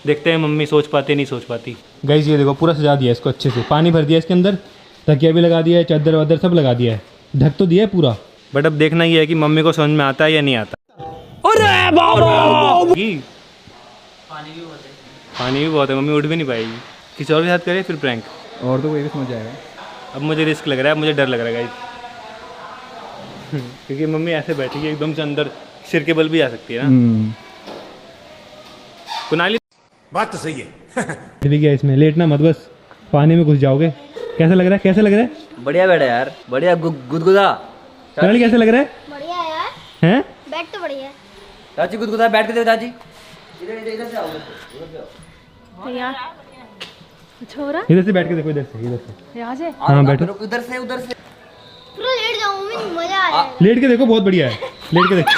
देखते हैं मम्मी सोच पाती नहीं सोच पाती। गाइस ये देखो पूरा सजा दिया इसको अच्छे से, पानी भर दिया इसके अंदर, तकिया भी लगा दिया है, चादर वादर सब लगा दिया है, ढक तो दिया है पूरा। बट अब देखना ही है कि मम्मी को समझ में आता है या नहीं आता। अरे बाबा पानी भी बहुत है, मम्मी उठ भी नहीं पाएगी। किसी और के साथ करे फिर प्रैंक, और तो कोई भी समझ जाएगा। अब मुझे रिस्क लग रहा है, मुझे डर लग रहा है गाइस क्योंकि मम्मी ऐसे बैठी है एकदम से अंदर सिर के बल भी आ सकती है ना। कुनाली बात तो सही है। भी गया इसमें, लेटना मत बस, पानी में घुस जाओगे। कैसा लग रहा है, कैसा लग रहा है? बढ़िया बैठा यार, बढ़िया गुदगुदा। कुनाली कैसा लग रहा है? बढ़िया यार, हैं? बैठ तो बढ़िया है चाची गुदगुदा बैठ के दे चाची। इधर से आओ, यार। छोरा इधर से बैठ के देखो, इधर से, इधर से। यहाँ से हाँ बैठो, उधर से पूरा लेट जाऊँ मैं, मजा आया। लेट के देखो, बहुत बढ़िया है, लेट के देखो।